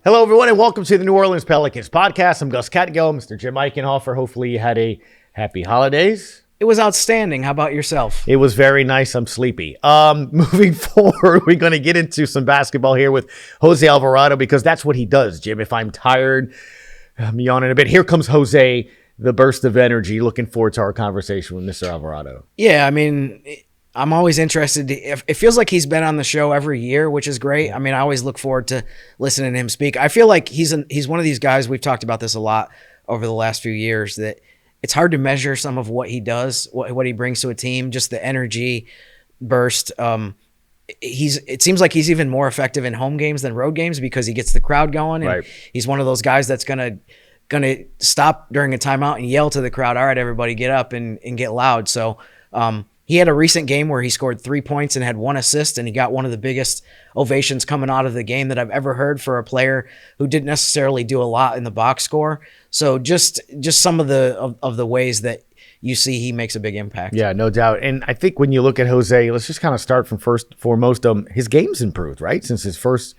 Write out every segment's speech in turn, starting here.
Hello, everyone, and welcome to the New Orleans Pelicans Podcast. I'm Gus Kattengell, Mr. Jim Eichenhofer. Hopefully you had a happy holidays. It was outstanding. How about yourself? It was very nice. I'm sleepy. Moving forward, we're going to get into some basketball here with Jose Alvarado because that's what he does, Jim. If I'm tired, I'm yawning a bit. Here comes Jose, the burst of energy. Looking forward to our conversation with Mr. Alvarado. Yeah, I mean, I'm always interested. It feels like he's been on the show every year, which is great. I mean, I always look forward to listening to him speak. I feel like he's one of these guys, we've talked about this a lot over the last few years, that it's hard to measure some of what he does, what he brings to a team, just the energy burst. It seems like he's even more effective in home games than road games because he gets the crowd going. And right. He's one of those guys that's gonna stop during a timeout and yell to the crowd, all right, everybody get up and get loud. So he had a recent game where he scored 3 points and had 1 assist, and he got one of the biggest ovations coming out of the game that I've ever heard for a player who didn't necessarily do a lot in the box score. So just some of the ways that you see he makes a big impact. Yeah, no doubt. And I think when you look at Jose, let's just kind of start from foremost. His game's improved, right? Since his first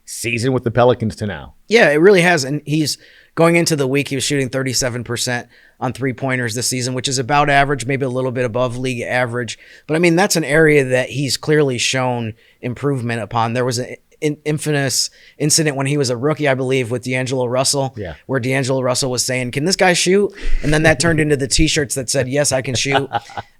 season with the Pelicans to now. Yeah, it really has. And he's going into the week, he was shooting 37% on 3-pointers this season, which is about average, maybe a little bit above league average. But I mean, that's an area that he's clearly shown improvement upon. There was an infamous incident when he was a rookie, I believe, with D'Angelo Russell, where D'Angelo Russell was saying, "Can this guy shoot?" And then that turned into the T-shirts that said, "Yes, I can shoot."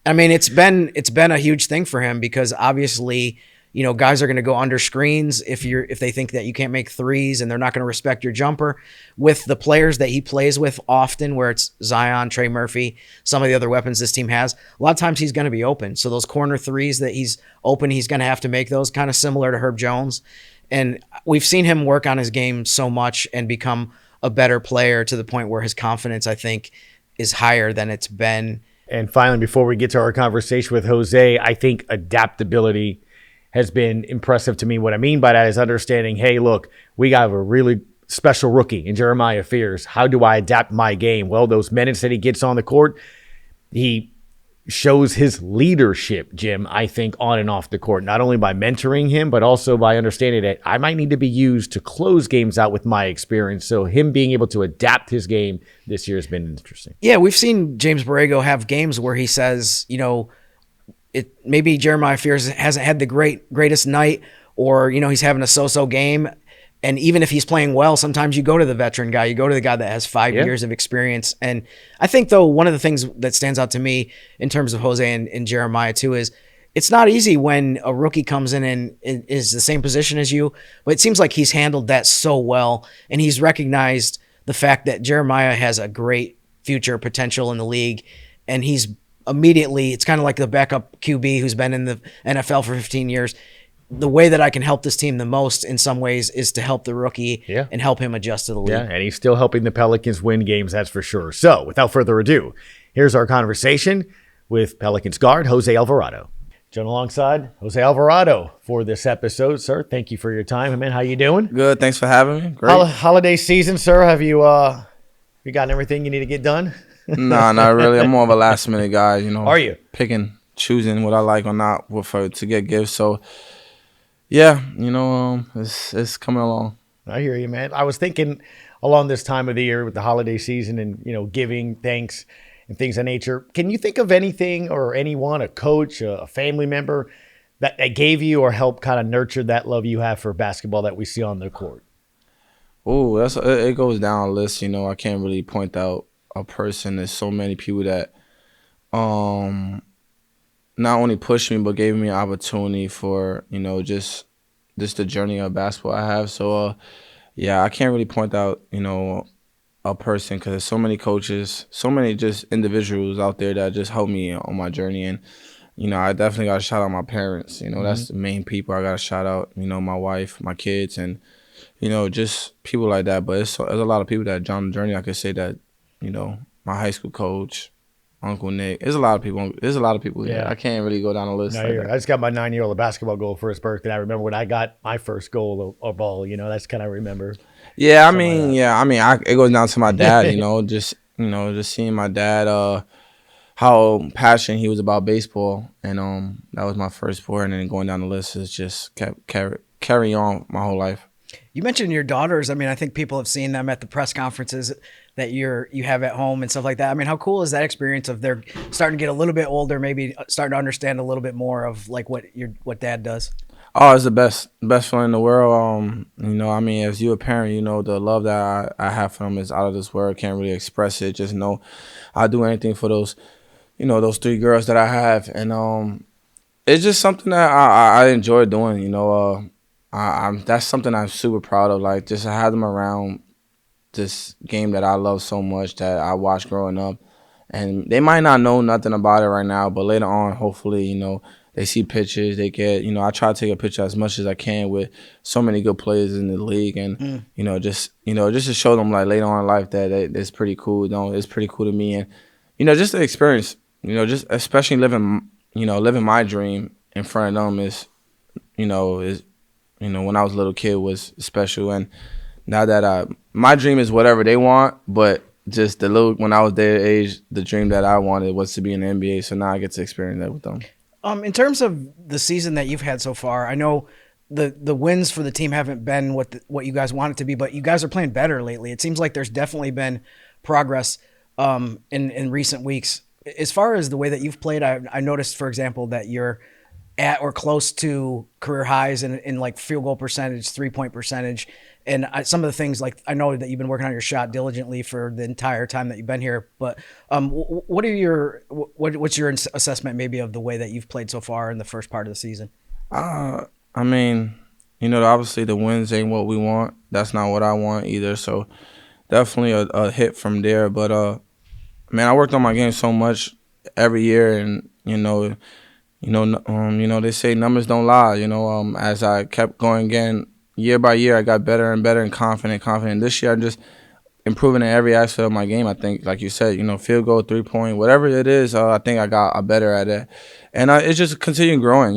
I mean, it's been a huge thing for him because obviously, you know, guys are going to go under screens if they think that you can't make threes, and they're not going to respect your jumper. With the players that he plays with often, where it's Zion, Trey Murphy, some of the other weapons this team has, a lot of times he's going to be open. So those corner threes that he's open, he's going to have to make those, kind of similar to Herb Jones. And we've seen him work on his game so much and become a better player to the point where his confidence, I think, is higher than it's been. And finally, before we get to our conversation with Jose, I think adaptability has been impressive to me. What I mean by that is understanding, hey, look, we got a really special rookie in Jeremiah Fears. How do I adapt my game? Well, those minutes that he gets on the court, he shows his leadership, Jim, I think, on and off the court, not only by mentoring him, but also by understanding that I might need to be used to close games out with my experience. So him being able to adapt his game this year has been interesting. Yeah, we've seen James Borrego have games where he says, you know, maybe Jeremiah Fears hasn't had the greatest night, or, you know, he's having a so-so game. And even if he's playing well, sometimes you go to the veteran guy. You go to the guy that has 5 years of experience. And I think, though, one of the things that stands out to me in terms of Jose and Jeremiah, too, is it's not easy when a rookie comes in and is the same position as you. But it seems like he's handled that so well. And he's recognized the fact that Jeremiah has a great future potential in the league. And he's immediately, it's kind of like the backup QB who's been in the NFL for 15 years. The way that I can help this team the most in some ways is to help the rookie and help him adjust to the league. Yeah, and he's still helping the Pelicans win games, that's for sure. So without further ado, here's our conversation with Pelicans guard Jose Alvarado. Joined alongside Jose Alvarado for this episode. Sir, thank you for your time. Man, how you doing? Good, thanks for having me. Great. Holiday season, sir. Have you gotten everything you need to get done? Nah, not really. I'm more of a last minute guy, you know. Are you? Choosing what I like or not to get gifts. So yeah, you know, it's coming along. I hear you, man. I was thinking along this time of the year with the holiday season and, you know, giving thanks and things of nature. Can you think of anything or anyone, a coach, a family member that gave you or helped kind of nurture that love you have for basketball that we see on the court? Oh, it goes down a list. You know, I can't really point out a person. There's so many people that not only pushed me, but gave me an opportunity for, you know, just the journey of basketball I have. So, yeah, I can't really point out, you know, a person because there's so many coaches, so many just individuals out there that just helped me on my journey. And, you know, I definitely got to shout out my parents. You know, that's the main people I got to shout out, you know, my wife, my kids, and, you know, just people like that. But there's a lot of people that joined the journey. I could say that, you know, my high school coach, Uncle Nick. There's a lot of people. Yeah, I can't really go down the list. No, I just got my 9-year-old a basketball goal for his birthday. I remember when I got my first goal of ball. You know, that's kind of remember. Yeah, it goes down to my dad. You know, just seeing my dad, how passionate he was about baseball, and that was my first sport. And then going down the list is just kept carry on my whole life. You mentioned your daughters. I mean, I think people have seen them at the press conferences that you have at home and stuff like that. I mean, how cool is that experience of they're starting to get a little bit older, maybe starting to understand a little bit more of like what dad does? Oh, it's the best feeling in the world. I mean, as you a parent, the love that I have for them is out of this world. Can't really express it. Just know I'll do anything for those, those three girls that I have. And it's just something that I enjoy doing. That's something I'm super proud of. Like, just to have them around this game that I love so much that I watched growing up. And they might not know nothing about it right now, but later on, hopefully, they see pictures. They get, I try to take a picture as much as I can with so many good players in the league, and just to show them like later on in life that it's pretty cool. It's pretty cool to me, and just the experience. Just especially living my dream in front of them is when I was a little kid was special, and now that my dream is whatever they want, but just when I was their age, the dream that I wanted was to be in the NBA. So now I get to experience that with them. In terms of the season that you've had so far, I know the wins for the team haven't been what you guys want it to be, but you guys are playing better lately. It seems like there's definitely been progress in recent weeks. As far as the way that you've played, I noticed, for example, that you're at or close to career highs in like field goal percentage, 3-point percentage. And some of the things, like, I know that you've been working on your shot diligently for the entire time that you've been here. But what's your assessment maybe of the way that you've played so far in the first part of the season? I mean, obviously the wins ain't what we want. That's not what I want either. So definitely a hit from there. But man, I worked on my game so much every year, and they say numbers don't lie. As I kept going again. Year by year, I got better and better and confident. This year, I'm just improving in every aspect of my game. I think, like you said, field goal, 3-point, whatever it is, I think I got better at it. And it's just continuing growing,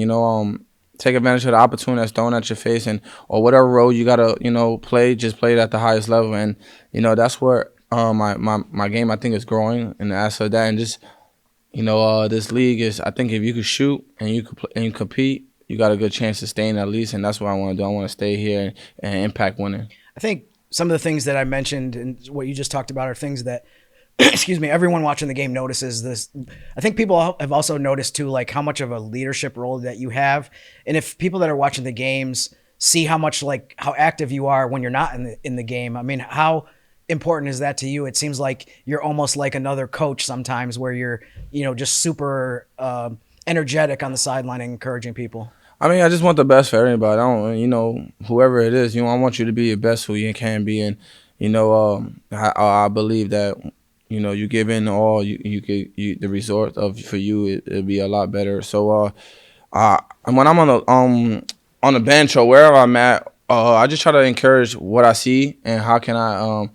take advantage of the opportunity that's thrown at your face, or whatever role you got to, play, just play it at the highest level. And, that's where my game, I think, is growing in the aspect of that. And just, this league is, I think if you could shoot and you could play, and you compete, you got a good chance to stay in at least, and that's what I want to do. I want to stay here and impact winning. I think some of the things that I mentioned and what you just talked about are things that, excuse me, everyone watching the game notices this. I think people have also noticed too, like how much of a leadership role that you have, and if people that are watching the games see how much, like, how active you are when you're not in the game. I mean, how important is that to you? It seems like you're almost like another coach sometimes, where you're just super energetic on the sideline and encouraging people. I mean, I just want the best for everybody. I don't, whoever it is, I want you to be your best who you can be. And, I believe that, you give in all, the resort for you, it'll be a lot better. So, when I'm on the bench or wherever I'm at, I just try to encourage what I see and how can I,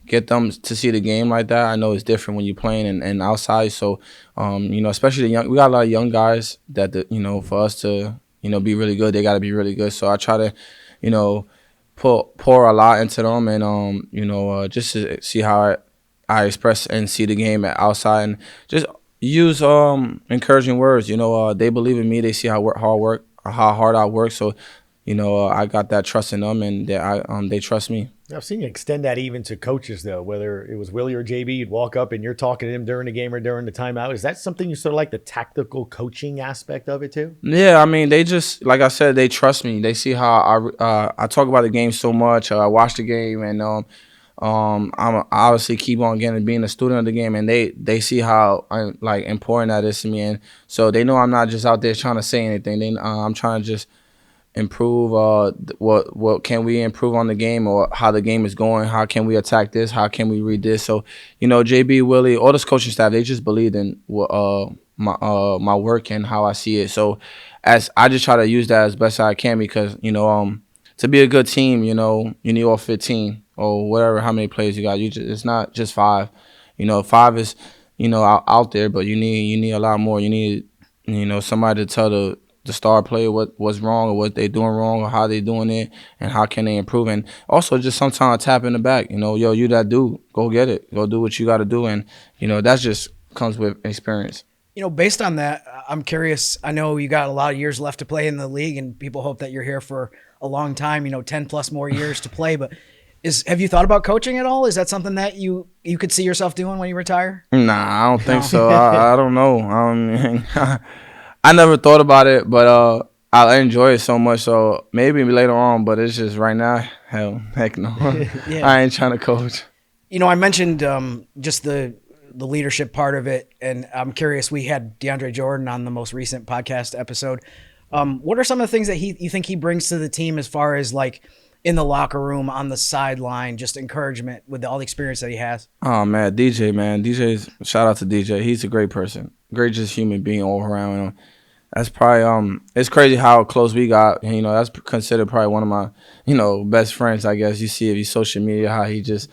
get them to see the game like that. I know it's different when you're playing and outside. So, especially we got a lot of young guys that, for us to, be really good, they got to be really good. So I try to, pour a lot into them and, just to see how I express and see the game outside and just use encouraging words. They believe in me. They see how hard I work. So, I got that trust in them, and they trust me. I've seen you extend that even to coaches, though, whether it was Willie or JB, you'd walk up and you're talking to him during the game or during the timeout. Is that something you sort of like, the tactical coaching aspect of it too? Yeah, I mean, they just, like I said, they trust me. They see how I talk about the game so much. I watch the game, and I'm obviously keep on getting being a student of the game, and they see how important that is to me, and so they know I'm not just out there trying to say anything. I'm trying to just improve what can we improve on the game, or how the game is going, how can we attack this, how can we read this. So JB, Willie, all this coaching staff, they just believed in my work and how I see it. So as I just try to use that as best I can, because to be a good team, you need all 15 or whatever, how many players you got. It's not just 5. 5 is out there, but you need a lot more. You need somebody to tell the star player what's wrong, or what they doing wrong, or how they doing it, and how can they improve. And also just sometimes tap in the back, yo, you that dude, go get it, go do what you got to do. And that just comes with experience. Based on that, I'm curious. I know you got a lot of years left to play in the league, and people hope that you're here for a long time, 10 plus more years to play. But have you thought about coaching at all? Is that something that you could see yourself doing when you retire? Nah, I don't think so. I don't know. I never thought about it, but I enjoy it so much. So maybe later on, but it's just right now, heck no. Yeah. I ain't trying to coach. I mentioned just the leadership part of it, and I'm curious. We had DeAndre Jordan on the most recent podcast episode. What are some of the things that you think he brings to the team as far as like in the locker room, on the sideline, just encouragement with all the experience that he has? Oh man, DJ's shout out to DJ. He's a great person, great just human being all around. That's probably it's crazy how close we got. That's considered probably one of my best friends. I guess you see if you social media how he just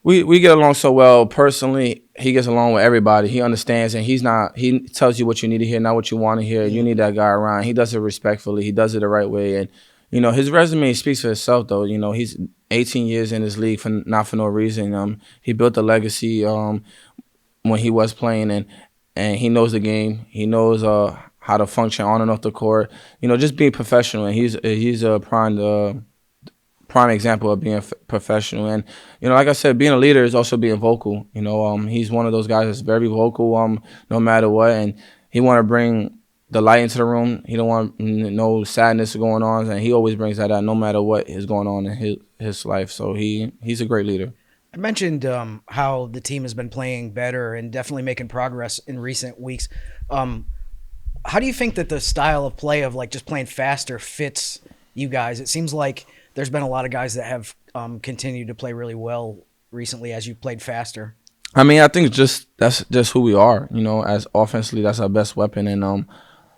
we get along so well personally. He gets along with everybody. He understands, and he tells you what you need to hear, not what you want to hear. You need that guy around. He does it respectfully. He does it the right way, and his resume speaks for itself, though. He's 18 years in this league not for no reason. He built a legacy when he was playing, and he knows the game. He knows how to function on and off the court. Just being professional, and he's a prime example of being professional. And like I said, being a leader is also being vocal. He's one of those guys that's very vocal, no matter what, and he want to bring the light into the room. He don't want no sadness going on, and he always brings that out no matter what is going on in his life. So he's a great leader. I mentioned how the team has been playing better and definitely making progress in recent weeks. How do you think that the style of play of like just playing faster fits you guys? It seems like there's been a lot of guys that have continued to play really well recently as you played faster. I mean, I think that's just who we are. As offensively, that's our best weapon, and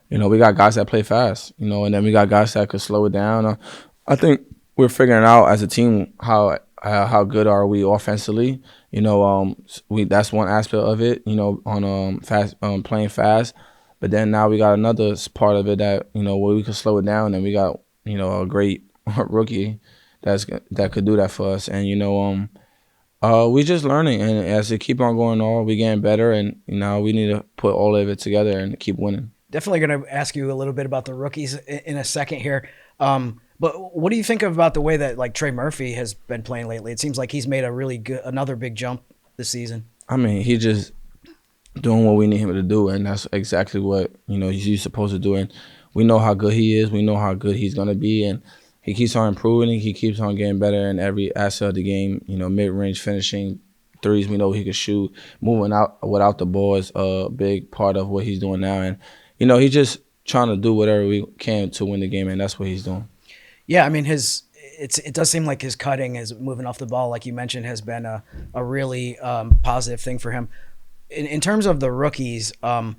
we got guys that play fast, and then we got guys that could slow it down. I think we're figuring out as a team how good are we offensively. That's one aspect of it. On fast playing fast, but then now we got another part of it that where we can slow it down, and we got a great rookie that could do that for us, and we just learning, and as it keep on going on, we getting better, and we need to put all of it together and keep winning. Definitely going to ask you a little bit about the rookies in a second here. But what do you think about the way that like Trey Murphy has been playing lately? It seems like he's made another big jump this season. I mean, he just doing what we need him to do, and that's exactly what he's supposed to do. And we know how good he is. We know how good he's going to be, and he keeps on improving. He keeps on getting better in every aspect of the game. Mid-range finishing, threes we know he can shoot. Moving out without the ball is a big part of what he's doing now. And, he's just trying to do whatever we can to win the game, and that's what he's doing. Yeah, I mean, it does seem like his cutting, his moving off the ball, like you mentioned, has been a really positive thing for him. In terms of the rookies, I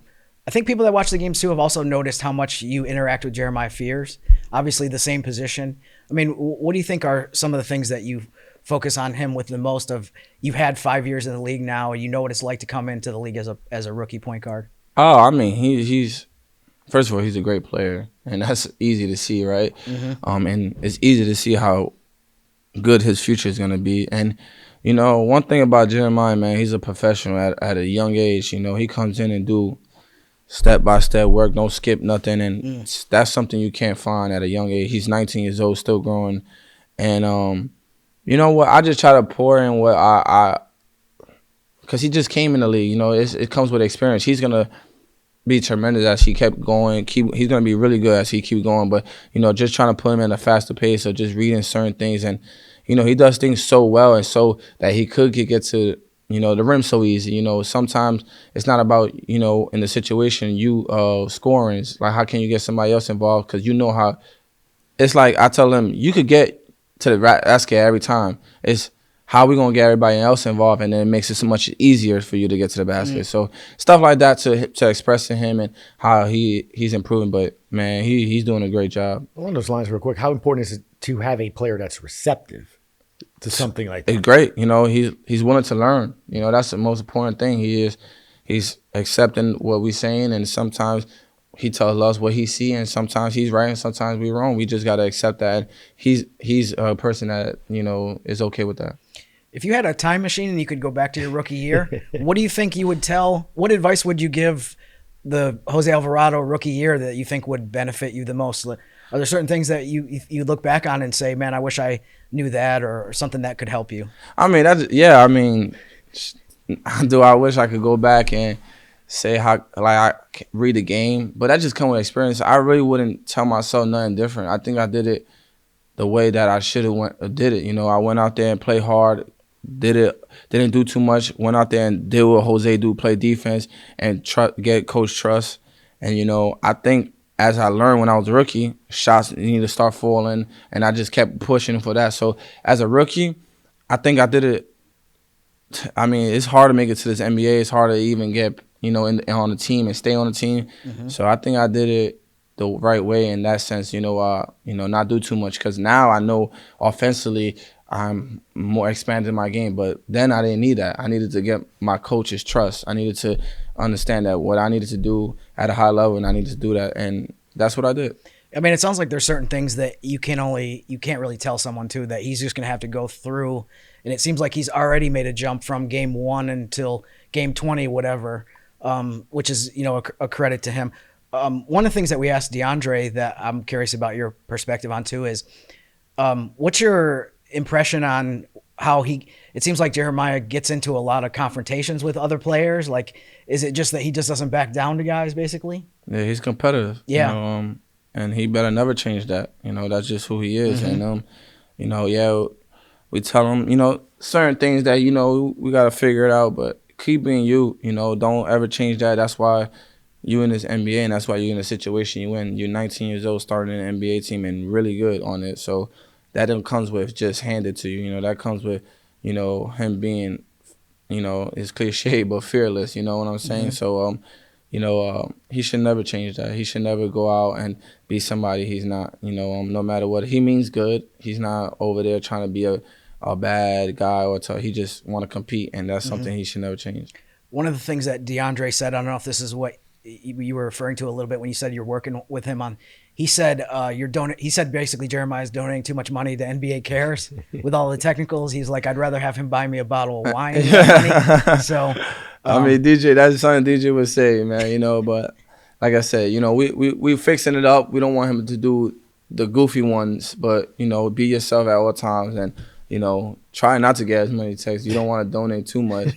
think people that watch the games too have also noticed how much you interact with Jeremiah Fears. Obviously, the same position. I mean, what do you think are some of the things that you focus on him with the most? You've had 5 years in the league now, and you know what it's like to come into the league as a rookie point guard. Oh, I mean, he's first of all, he's a great player, and that's easy to see, right? Mm-hmm. And it's easy to see how good his future is going to be. And, one thing about Jeremiah, man, he's a professional at a young age. He comes in and do step-by-step work, no skip, nothing. And that's something you can't find at a young age. He's 19 years old, still growing. And, you know what, I just try to pour in what because he just came in the league. It comes with experience. He's going to be tremendous as he kept going. He's going to be really good as he keeps going. But, just trying to put him in a faster pace of just reading certain things. And, he does things so well and so that he could get to, the rim so easy. Sometimes it's not about, in the situation, you scoring. It's like, how can you get somebody else involved? Because how – it's like I tell him, you could get to the basket every time. It's how we going to get everybody else involved, and then it makes it so much easier for you to get to the basket. So stuff like that to express to him and how he's improving. But, man, he's doing a great job. Along those lines real quick, how important is it to have a player that's receptive to something like that? It's great. He's willing to learn. That's the most important thing. He's accepting what we're saying, and sometimes he tells us what he sees, and sometimes he's right and sometimes we're wrong. We just got to accept that. He's a person that, is okay with that. If you had a time machine and you could go back to your rookie year, what do you think you would what advice would you give the Jose Alvarado rookie year that you think would benefit you the most? Are there certain things that you look back on and say, man, I wish I knew that, or something that could help you? I mean, yeah. I mean, do I wish I could go back and say how I read the game? But that just comes with experience. I really wouldn't tell myself nothing different. I think I did it the way that I should have did it. You know, I went out there and played hard, didn't do too much, went out there and did what Jose do, play defense and get coach trust. And, you know, I think as I learned when I was a rookie, shots need to start falling, and I just kept pushing for that. So as a rookie, I think I did it. I mean, it's hard to make it to this NBA. It's hard to even get, you know, on the team and stay on the team. Mm-hmm. So I think I did it the right way in that sense, you know, not do too much, because now I know offensively I'm more expanding my game. But then I didn't need that. I needed to get my coach's trust. I needed to understand that what I needed to do at a high level, and I needed to do that, and that's what I did. I mean, it sounds like there's certain things that you can't really tell someone too, that he's just going to have to go through. And it seems like he's already made a jump from game 1 until game 20, whatever, which is, you know, a credit to him. One of the things that we asked DeAndre that I'm curious about your perspective on too is, what's your impression on how it seems like Jeremiah gets into a lot of confrontations with other players? Like, is it just that he just doesn't back down to guys, basically? Yeah, he's competitive. Yeah. You know, and he better never change that. You know, that's just who he is. Mm-hmm. And, you know, yeah, we tell him, you know, certain things that, you know, we got to figure it out, but keep being you, you know, don't ever change that. That's why you in this NBA, and that's why you're in the situation you in. You're 19 years old, starting an NBA team, and really good on it. So that don't comes with just handed to you. You know, that comes with, you know, him being, you know, it's cliche, but fearless. You know what I'm saying? Mm-hmm. So, you know, he should never change that. He should never go out and be somebody he's not. You know, no matter what. He means good. He's not over there trying to be a bad guy he just want to compete, and that's something he should never change. One of the things that DeAndre said, I don't know if this is what you were referring to a little bit when you said you're working with him on. He said he said basically Jeremiah's donating too much money to NBA Cares with all the technicals. He's like, I'd rather have him buy me a bottle of wine. So, I mean, DJ, that's something DJ would say, man. You know, but like I said, you know, we fixing it up. We don't want him to do the goofy ones, but you know, be yourself at all times, and you know, try not to get as many texts. You don't want to donate too much.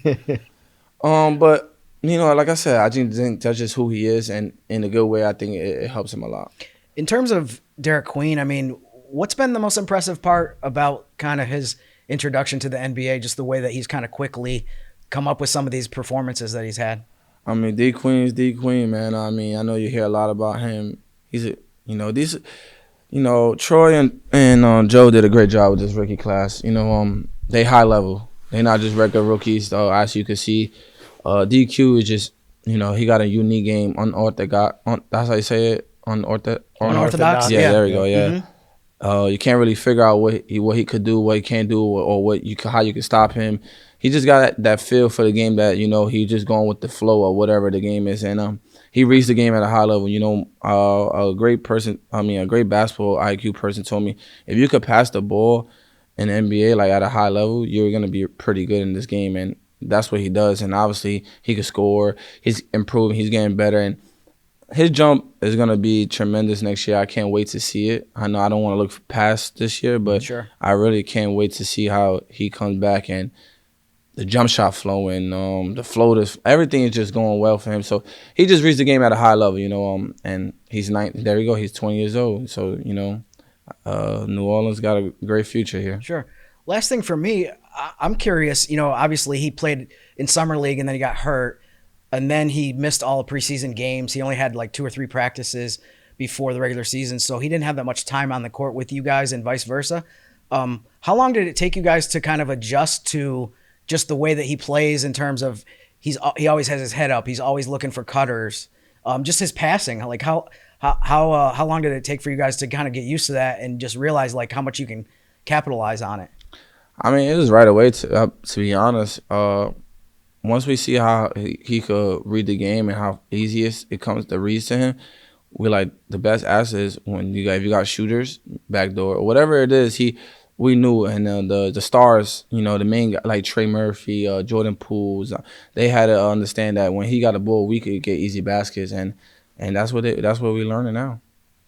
But you know, like I said, I just think that's just who he is, and in a good way, I think it helps him a lot. In terms of Derek Queen, I mean, what's been the most impressive part about kind of his introduction to the NBA, just the way that he's kind of quickly come up with some of these performances that he's had? I mean, D Queen's D Queen, man. I mean, I know you hear a lot about him. He's Troy and Joe did a great job with this rookie class. You know, they high level. They not just regular rookies, though, as you can see. DQ is just, you know, he got a unique game, that's how you say it, unorthodox. Yeah, there we go. Yeah, you can't really figure out what he could do, what he can't do, or how you can stop him. He just got that feel for the game that, you know, he just going with the flow of whatever the game is, and he reached the game at a high level. You know, a great basketball IQ person told me, if you could pass the ball in the NBA like at a high level, you're gonna be pretty good in this game, and that's what he does. And obviously he can score. He's improving. He's getting better, and his jump is gonna be tremendous next year. I can't wait to see it. I know I don't want to look past this year, but sure. I really can't wait to see how he comes back, and the jump shot flowing, the floaters, everything is just going well for him. So he just reached the game at a high level, you know, and he's 19. There you go. He's 20 years old. So, you know, New Orleans got a great future here. Sure. Last thing for me, I'm curious, you know, obviously he played in summer league and then he got hurt, and then he missed all the preseason games. He only had like 2 or 3 practices before the regular season, so he didn't have that much time on the court with you guys and vice versa. How long did it take you guys to kind of adjust to just the way that he plays, in terms of he always has his head up, he's always looking for cutters, just his passing? Like how long did it take for you guys to kind of get used to that and just realize like how much you can capitalize on it? I mean, it was right away, to be honest. Once we see how he could read the game and how easiest it comes to read to him, we like the best asset is when if you got shooters, backdoor, or whatever it is, we knew. And the stars, you know, the main guy, like Trey Murphy, Jordan Pools, they had to understand that when he got a ball, we could get easy baskets, and that's what we're learning now.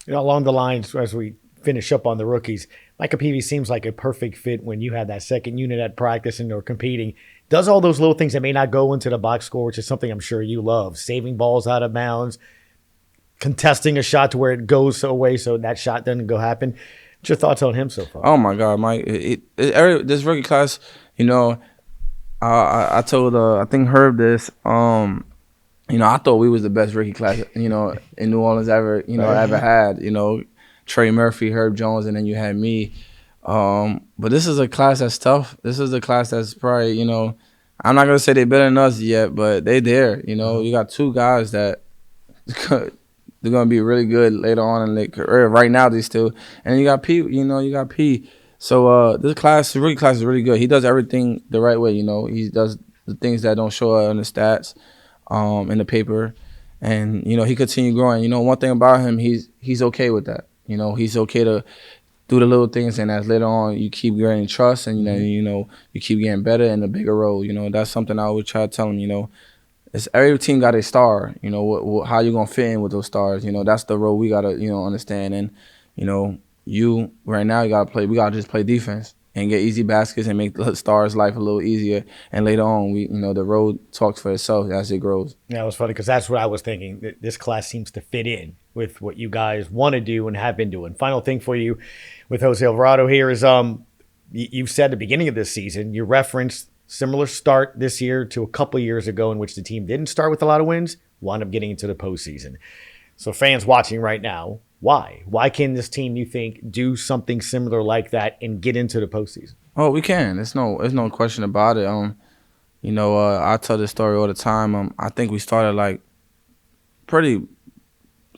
Along the lines, as we finish up on the rookies, Micah Peavy seems like a perfect fit when you have that second unit at practice and or competing. Does all those little things that may not go into the box score, which is something I'm sure you love. Saving balls out of bounds, contesting a shot to where it goes away so that shot doesn't go happen. What's your thoughts on him so far? Oh, my God, Mike. This rookie class, I told, I think Herb this, I thought we was the best rookie class, in New Orleans ever had, Trey Murphy, Herb Jones, and then you had me. But this is a class that's tough. This is a class that's probably, I'm not going to say they're better than us yet, but they there. You got two guys that they're going to be really good later on in their career. Right now, they still. And you got P, you got P. So this class, the rookie class is really good. He does everything the right way, He does the things that don't show up in the stats, in the paper. And, he continue growing. One thing about him, he's okay with that. He's okay to do the little things, and as later on you keep getting trust, and you keep getting better in a bigger role. That's something I always try to tell him. It's every team got a star. How you gonna fit in with those stars? That's the role we gotta understand. And you right now you gotta play. We gotta just play defense and get easy baskets and make the stars' life a little easier. And later on, the road talks for itself as it grows. Yeah, it was funny because that's what I was thinking. This class seems to fit in with what you guys want to do and have been doing. Final thing for you with Jose Alvarado here is you've said at the beginning of this season, you referenced similar start this year to a couple of years ago in which the team didn't start with a lot of wins, wound up getting into the postseason. So fans watching right now, why? Why can this team, you think, do something similar like that and get into the postseason? Oh, we can. There's no question about it. I tell this story all the time. I think we started like pretty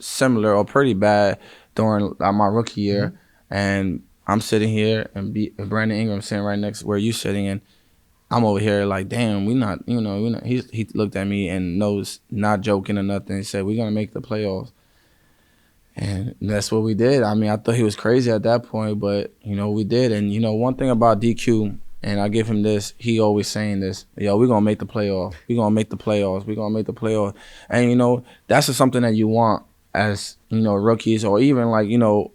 similar or pretty bad during my rookie year, and I'm sitting here and Brandon Ingram sitting right next to where you sitting, and I'm over here like, damn, we not. He looked at me and knows, not joking or nothing. He said, we're gonna make the playoffs. And that's what we did. I mean, I thought he was crazy at that point, but, we did. And, one thing about DQ, and I give him this, he always saying this, we're going to make the playoffs. We're going to make the playoffs. We're going to make the playoffs. And, that's just something that you want as, rookies or even like,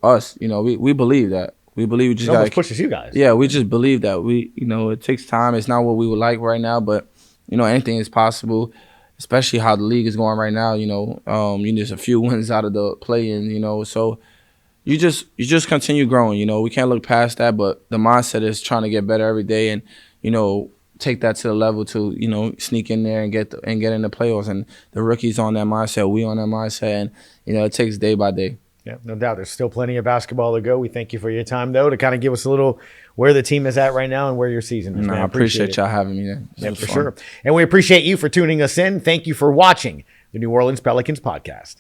us. We believe that. We believe we just got to pushes you guys. Yeah, we just believe that. It takes time. It's not what we would like right now, but, anything is possible. Especially how the league is going right now, you just a few wins out of the play-in, so you just continue growing, we can't look past that, but the mindset is trying to get better every day and, take that to the level to, sneak in there and get in the playoffs. And the rookies on that mindset, we on that mindset, and, it takes day by day. Yeah, no doubt. There's still plenty of basketball to go. We thank you for your time, though, to kind of give us a little where the team is at right now and where your season is. I appreciate y'all having me there. Yeah, for sure. And we appreciate you for tuning us in. Thank you for watching the New Orleans Pelicans podcast.